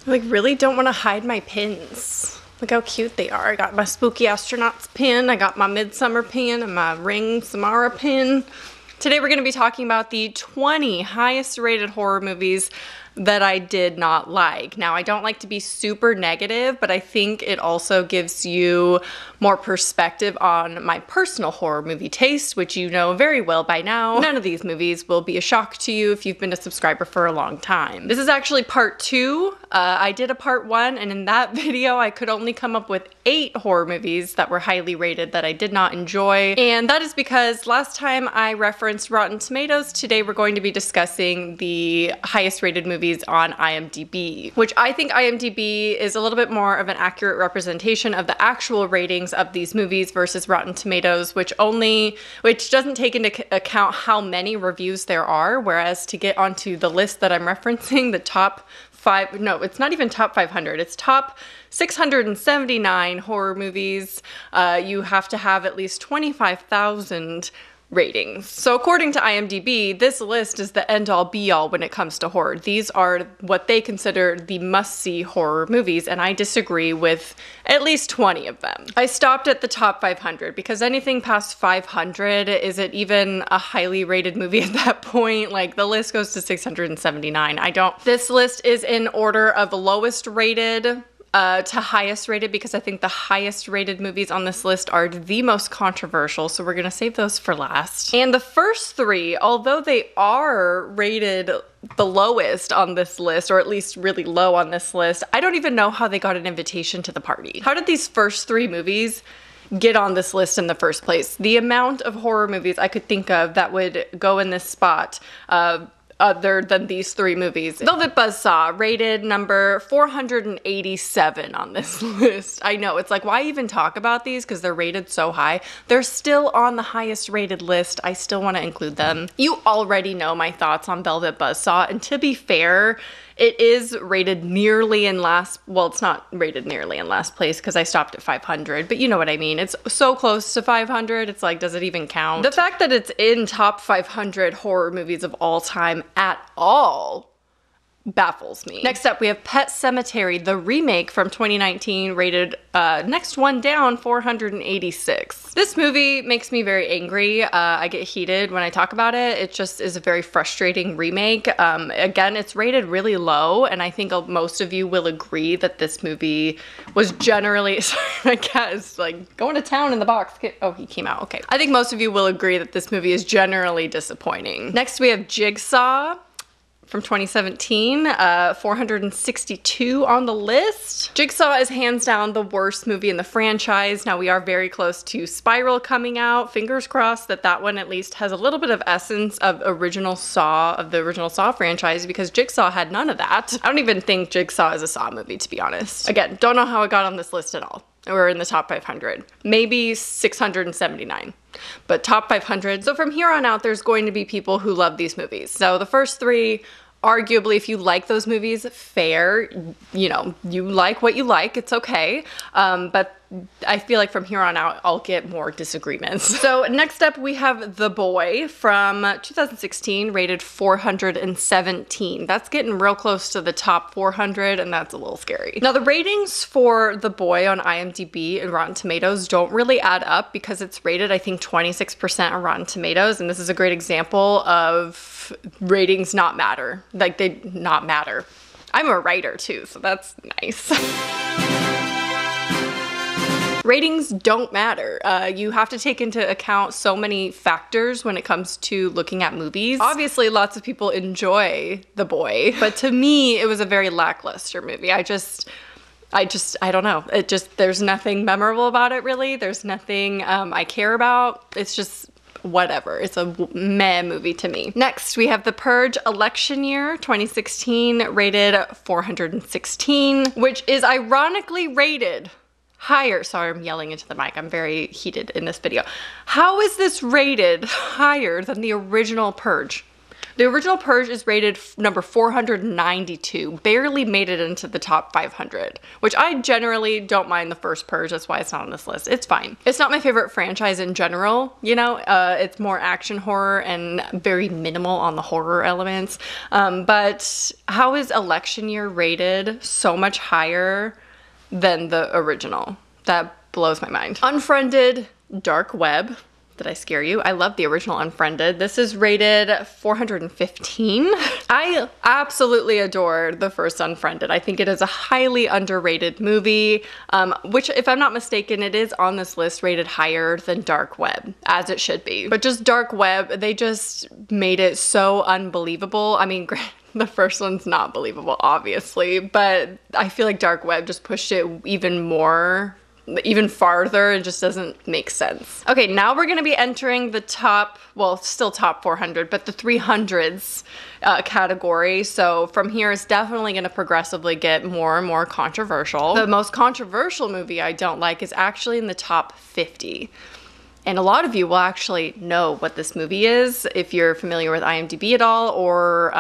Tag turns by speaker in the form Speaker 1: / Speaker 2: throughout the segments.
Speaker 1: I like really don't want to hide my pins. Look how cute they are. I got my Spooky Astronauts pin, I got my Midsummer pin, and my Ring Samara pin. Today we're going to be talking about the 20 highest rated horror movies that I did not like. Now, I don't like to be super negative, but I think it also gives you more perspective on my personal horror movie taste, which you know very well by now. None of these movies will be a shock to you if you've been a subscriber for a long time. This is actually part 2. I did a part 1, and in that video I could only come up with 8 horror movies that were highly rated that I did not enjoy. And that is because last time I referenced Rotten Tomatoes. Today we're going to be discussing the highest rated movies on IMDb, which I think IMDb is a little bit more of an accurate representation of the actual ratings of these movies versus Rotten Tomatoes, which doesn't take into account how many reviews there are, whereas to get onto the list that I'm referencing, the top 5, no, it's not even top 500, it's top 679 horror movies, you have to have at least 25,000 ratings. So according to IMDb, this list is the end-all be-all when it comes to horror. These are what they consider the must-see horror movies, and I disagree with at least 20 of them. I stopped at the top 500 because anything past 500, is it even a highly rated movie at that point? Like, the list goes to 679. This list is in order of lowest rated to highest rated, because I think the highest rated movies on this list are the most controversial, so we're gonna save those for last. And the first 3, although they are rated the lowest on this list, or at least really low on this list, I don't even know how they got an invitation to the party. How did these first 3 movies get on this list in the first place? The amount of horror movies I could think of that would go in this spot other than these 3 movies. Velvet Buzzsaw, rated number 487 on this list. I know, it's like, why even talk about these? Because they're rated so high. They're still on the highest rated list. I still want to include them. You already know my thoughts on Velvet Buzzsaw, and to be fair, it is rated nearly in last, well, it's not rated nearly in last place because I stopped at 500, but you know what I mean. It's so close to 500, it's like, does it even count? The fact that it's in top 500 horror movies of all time at all baffles me. Next up, we have Pet Sematary, the remake from 2019, rated next one down, 486. This movie makes me very angry. I get heated when I talk about it. It just is a very frustrating remake. Again, it's rated really low, and I think most of you will agree that this movie was generally, sorry, my cat is like going to town in the box. Oh, he came out, okay. I think most of you will agree that this movie is generally disappointing. Next, we have Jigsaw from 2017, 462 on the list. Jigsaw is hands down the worst movie in the franchise. Now, we are very close to Spiral coming out. Fingers crossed that that one at least has a little bit of essence of the original Saw franchise, because Jigsaw had none of that. I don't even think Jigsaw is a Saw movie, to be honest. Again, don't know how it got on this list at all. We're in the top 500, maybe 679, but top 500. So from here on out, there's going to be people who love these movies. So the first 3, arguably, if you like those movies, fair, you know, you like what you like, it's okay. But I feel like from here on out, I'll get more disagreements. So next up, we have The Boy from 2016, rated 417. That's getting real close to the top 400, and that's a little scary. Now, the ratings for The Boy on IMDb and Rotten Tomatoes don't really add up because it's rated, I think, 26% on Rotten Tomatoes, and this is a great example of ratings not matter. Like, they not matter. I'm a writer too, so that's nice. Ratings don't matter. You have to take into account so many factors when it comes to looking at movies. Obviously, lots of people enjoy The Boy, but to me, it was a very lackluster movie. I don't know. There's nothing memorable about it, really. There's nothing I care about. It's just whatever. It's a meh movie to me. Next, we have The Purge Election Year 2016, rated 416, which is ironically rated higher. Sorry, I'm yelling into the mic. I'm very heated in this video. How is this rated higher than the original Purge? The original Purge is rated number 492, barely made it into the top 500, which I generally don't mind the first Purge. That's why it's not on this list. It's fine. It's not my favorite franchise in general, you know, it's more action horror and very minimal on the horror elements. But how is Election Year rated so much higher than the original? That blows my mind. Unfriended, Dark Web. Did I scare you? I love the original Unfriended. This is rated 415. I absolutely adore the first Unfriended. I think it is a highly underrated movie, which, if I'm not mistaken, it is on this list rated higher than Dark Web, as it should be. But just Dark Web, they just made it so unbelievable. I mean, the first one's not believable, obviously, but I feel like Dark Web just pushed it even farther. It just doesn't make sense. Okay, now we're gonna be entering the top, well, still top 400, but the 300s category. So from here, it's definitely gonna progressively get more and more controversial. The most controversial movie I don't like is actually in the top 50. And a lot of you will actually know what this movie is if you're familiar with IMDb at all, or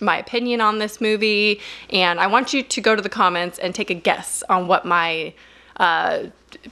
Speaker 1: my opinion on this movie. And I want you to go to the comments and take a guess on what my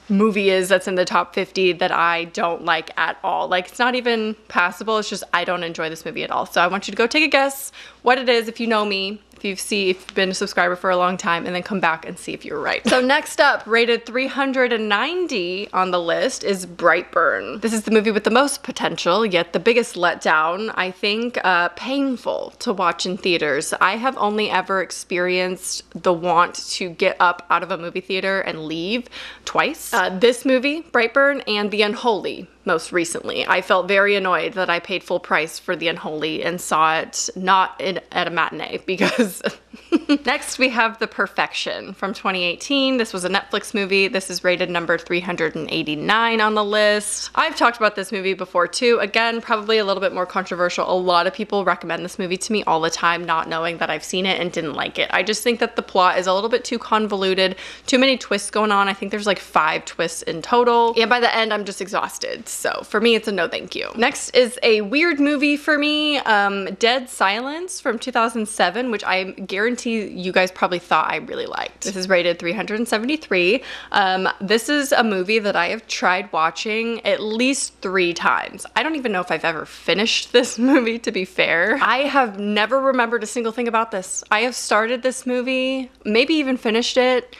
Speaker 1: movie is that's in the top 50 that I don't like at all. Like, it's not even passable, it's just I don't enjoy this movie at all. So I want you to go take a guess what it is if you know me, if you've been a subscriber for a long time, and then come back and see if you were right. So next up, rated 390 on the list, is Brightburn. This is the movie with the most potential, yet the biggest letdown, I think. Painful to watch in theaters. I have only ever experienced the want to get up out of a movie theater and leave twice. This movie, Brightburn, and The Unholy, most recently. I felt very annoyed that I paid full price for The Unholy and saw it not at a matinee, because next we have The Perfection from 2018. This was a Netflix movie. This is rated number 389 on the list. I've talked about this movie before too. Again, probably a little bit more controversial. A lot of people recommend this movie to me all the time, not knowing that I've seen it and didn't like it. I just think that the plot is a little bit too convoluted, too many twists going on. I think there's like 5 twists in total, and by the end I'm just exhausted. So for me, it's a no thank you. Next is a weird movie for me, Dead Silence from 2007, which I guarantee you guys probably thought I really liked. This is rated 373. This is a movie that I have tried watching at least 3 times. I don't even know if I've ever finished this movie, to be fair. I have never remembered a single thing about this. I have started this movie, maybe even finished it,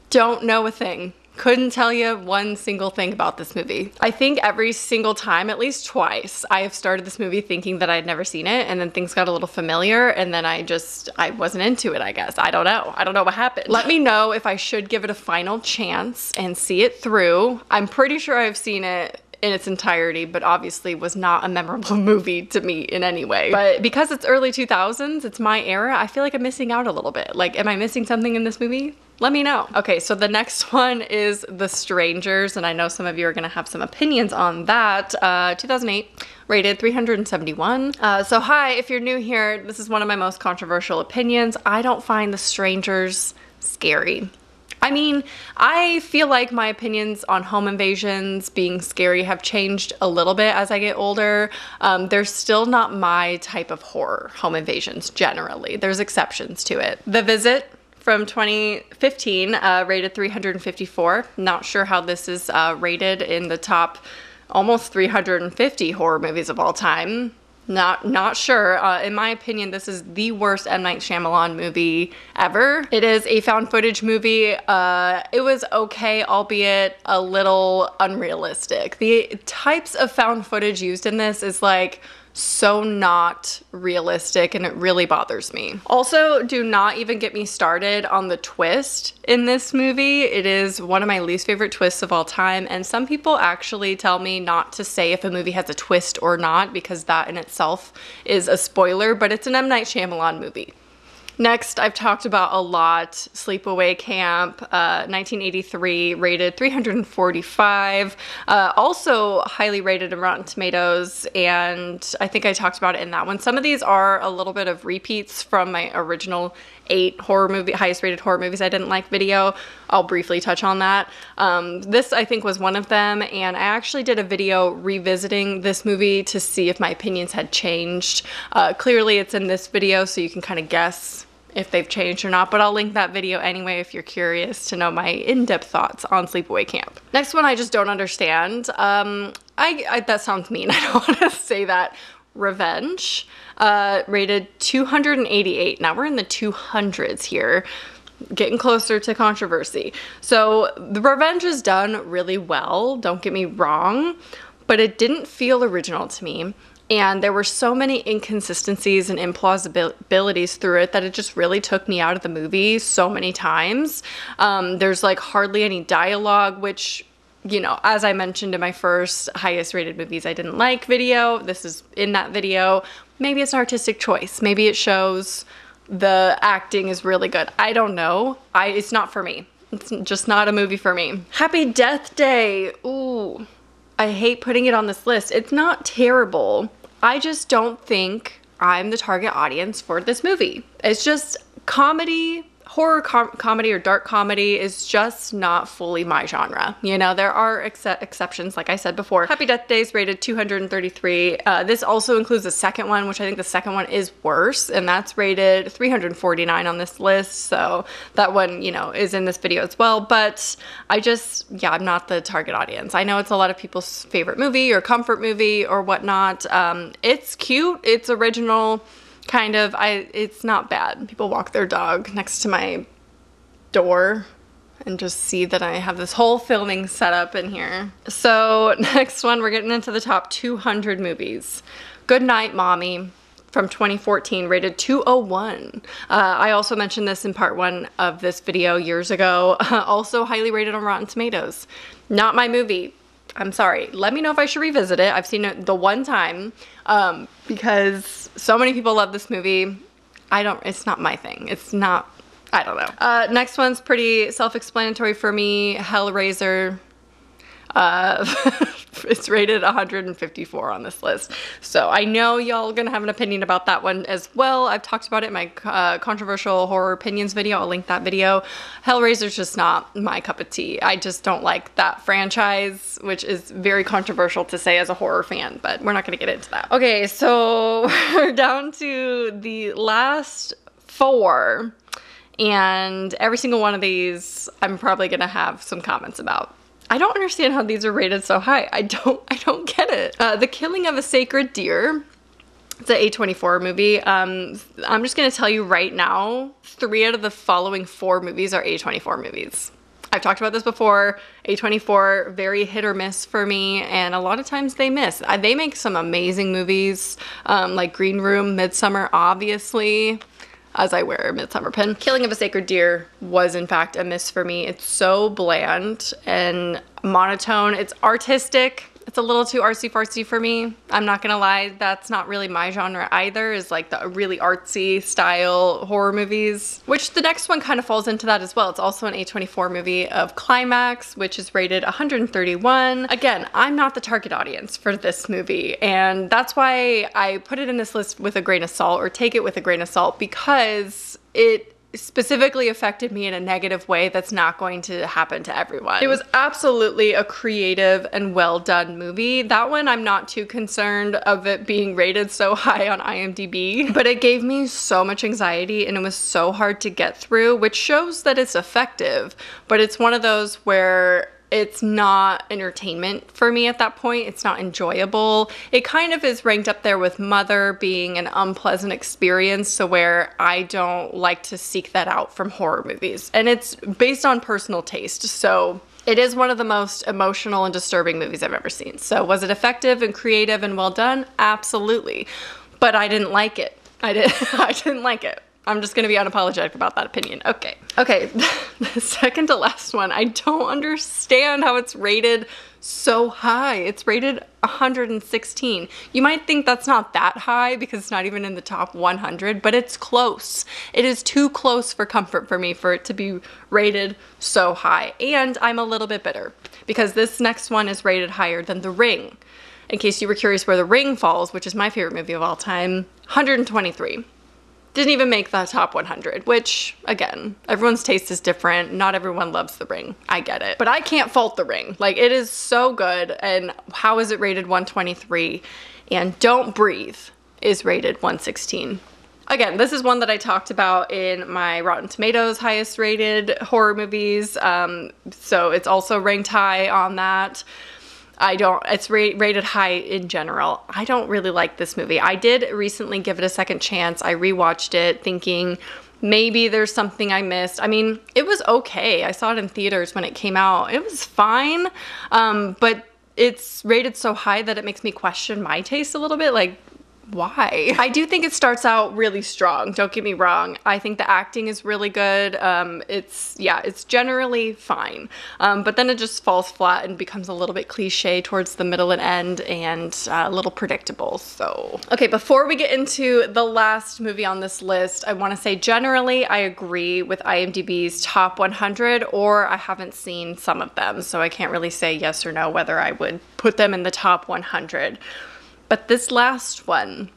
Speaker 1: don't know a thing. Couldn't tell you one single thing about this movie. I think every single time, at least twice, I have started this movie thinking that I'd never seen it, and then things got a little familiar, and then I wasn't into it, I guess. I don't know. I don't know what happened. Let me know if I should give it a final chance and see it through. I'm pretty sure I've seen it in its entirety, but obviously was not a memorable movie to me in any way. But because it's early 2000s, it's my era, I feel like I'm missing out a little bit. Like, am I missing something in this movie? Let me know. Okay, so the next one is The Strangers, and I know some of you are gonna have some opinions on that. 2008, rated 371. So hi, if you're new here, this is one of my most controversial opinions. I don't find The Strangers scary. I mean, I feel like my opinions on home invasions being scary have changed a little bit as I get older. They're still not my type of horror, home invasions generally. There's exceptions to it. The Visit from 2015, rated 354. Not sure how this is rated in the top almost 350 horror movies of all time. Not sure. In my opinion, this is the worst M. Night Shyamalan movie ever. It is a found footage movie. It was okay, albeit a little unrealistic. The types of found footage used in this is like so not realistic, and it really bothers me. Also, do not even get me started on the twist in this movie. It is one of my least favorite twists of all time, and some people actually tell me not to say if a movie has a twist or not, because that in itself is a spoiler, but it's an M. Night Shyamalan movie. Next, I've talked about a lot, Sleepaway Camp, 1983, rated 345, also highly rated in Rotten Tomatoes, and I think I talked about it in that one. Some of these are a little bit of repeats from my original 8 highest rated horror movies I didn't like video. I'll briefly touch on that. This I think was one of them, and I actually did a video revisiting this movie to see if my opinions had changed. Clearly it's in this video, so you can kind of guess if they've changed or not, but I'll link that video anyway if you're curious to know my in-depth thoughts on Sleepaway Camp. Next one I just don't understand. That sounds mean, I don't want to say that. Revenge, rated 288. Now we're in the 200s here, getting closer to controversy. So the Revenge is done really well, don't get me wrong, but it didn't feel original to me. And there were so many inconsistencies and implausibilities through it that it just really took me out of the movie so many times. There's like hardly any dialogue, which, you know, as I mentioned in my first highest rated movies I didn't like video, this is in that video. Maybe it's an artistic choice. Maybe it shows the acting is really good. I don't know. It's not for me. It's just not a movie for me. Happy Death Day. Ooh, I hate putting it on this list. It's not terrible. I just don't think I'm the target audience for this movie. It's just comedy. Horror comedy or dark comedy is just not fully my genre. You know, there are exceptions, like I said before. Happy Death Day is rated 233. This also includes the second one, which I think the second one is worse, and that's rated 349 on this list. So that one, you know, is in this video as well. But I'm not the target audience. I know it's a lot of people's favorite movie or comfort movie or whatnot. It's cute, it's original. Kind of, it's not bad. People walk their dog next to my door and just see that I have this whole filming setup in here. So next one, we're getting into the top 200 movies. Good Night, Mommy from 2014, rated 201. I also mentioned this in part 1 of this video years ago. Also highly rated on Rotten Tomatoes. Not my movie. I'm sorry. Let me know if I should revisit it. I've seen it the one time because so many people love this movie. It's not my thing. It's not, I don't know. Next one's pretty self-explanatory for me. Hellraiser. It's rated 154 on this list. So I know y'all gonna have an opinion about that one as well. I've talked about it in my controversial horror opinions video. I'll link that video. Hellraiser's just not my cup of tea. I just don't like that franchise, which is very controversial to say as a horror fan, but we're not gonna get into that. Okay, so we're down to the last 4, and every single one of these I'm probably gonna have some comments about. I don't understand how these are rated so high. I don't get it. The Killing of a Sacred Deer. It's an A24 movie. I'm just gonna tell you right now, 3 out of the following 4 movies are A24 movies. I've talked about this before. A24, very hit or miss for me, and a lot of times they miss. They make some amazing movies, like Green Room, Midsummer, obviously. As I wear a Midsummer pin. Killing of a Sacred Deer was in fact a miss for me. It's so bland and monotone. It's artistic. It's a little too artsy-fartsy for me. I'm not gonna lie, that's not really my genre either, is like the really artsy style horror movies, which the next one kind of falls into that as well. It's also an A24 movie of Climax, which is rated 131. Again, I'm not the target audience for this movie, and that's why I put it in this list with a grain of salt, or take it with a grain of salt, because it specifically affected me in a negative way that's not going to happen to everyone. It was absolutely a creative and well done movie. That one I'm not too concerned of it being rated so high on IMDb, but it gave me so much anxiety and it was so hard to get through, which shows that it's effective, but it's one of those where it's not entertainment for me at that point. It's not enjoyable. It kind of is ranked up there with Mother being an unpleasant experience, to where I don't like to seek that out from horror movies. And it's based on personal taste, so it is one of the most emotional and disturbing movies I've ever seen. So was it effective and creative and well done? Absolutely. But I didn't like it. I didn't like it. I'm just gonna be unapologetic about that opinion. Okay, the second to last one, I don't understand how it's rated so high. It's rated 116. You might think that's not that high because it's not even in the top 100, but it's close. It is too close for comfort for me for it to be rated so high. And I'm a little bit bitter because this next one is rated higher than The Ring. In case you were curious where The Ring falls, which is my favorite movie of all time, 123. Didn't even make the top 100, which, again, everyone's taste is different. Not everyone loves The Ring. I get it. But I can't fault The Ring. Like, it is so good. And how is it rated 123? And Don't Breathe is rated 116. Again, this is one that I talked about in my Rotten Tomatoes highest rated horror movies. So it's also ranked high on that. It's rated high in general. I don't really like this movie. I did recently give it a second chance. I rewatched it thinking maybe there's something I missed. I mean, it was okay. I saw it in theaters when it came out. It was fine, but it's rated so high that it makes me question my taste a little bit. Like, why? I do think it starts out really strong, don't get me wrong. I think the acting is really good. It's generally fine. But then it just falls flat and becomes a little bit cliche towards the middle and end, and a little predictable. So, okay, before we get into the last movie on this list, I want to say generally I agree with IMDb's top 100, or I haven't seen some of them, so I can't really say yes or no whether I would put them in the top 100. But this last one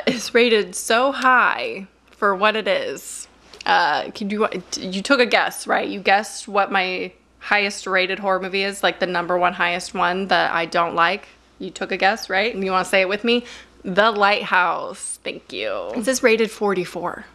Speaker 1: is rated so high for what it is. You took a guess, right? You guessed what my highest rated horror movie is, like the #1 highest one that I don't like. You took a guess, right? You want to say it with me? The Lighthouse. Thank you. This is rated 44.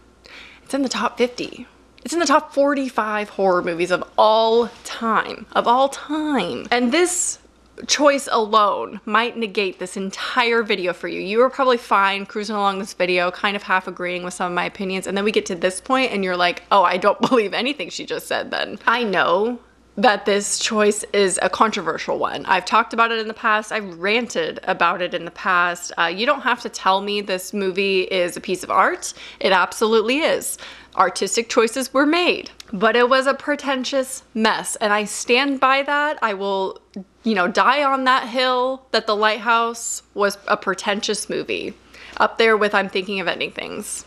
Speaker 1: It's in the top 50. It's in the top 45 horror movies of all time. Of all time. And this choice alone might negate this entire video for you. You were probably fine cruising along this video, kind of half agreeing with some of my opinions, and then we get to this point and you're like, oh, I don't believe anything she just said then. I know that this choice is a controversial one. I've talked about it in the past. I've ranted about it in the past. You don't have to tell me this movie is a piece of art. It absolutely is. Artistic choices were made, but it was a pretentious mess, and I stand by that. I will, die on that hill that The Lighthouse was a pretentious movie. Up there with I'm Thinking of Ending Things.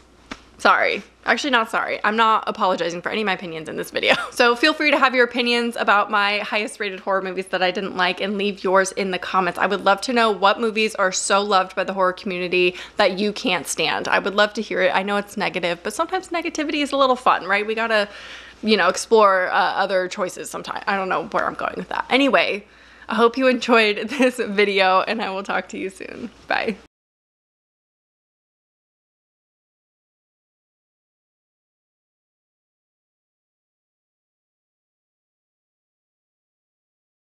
Speaker 1: Sorry. Actually, not sorry. I'm not apologizing for any of my opinions in this video. So feel free to have your opinions about my highest rated horror movies that I didn't like, and leave yours in the comments. I would love to know what movies are so loved by the horror community that you can't stand. I would love to hear it. I know it's negative, but sometimes negativity is a little fun, right? We gotta, explore other choices sometimes. I don't know where I'm going with that. Anyway, I hope you enjoyed this video, and I will talk to you soon. Bye.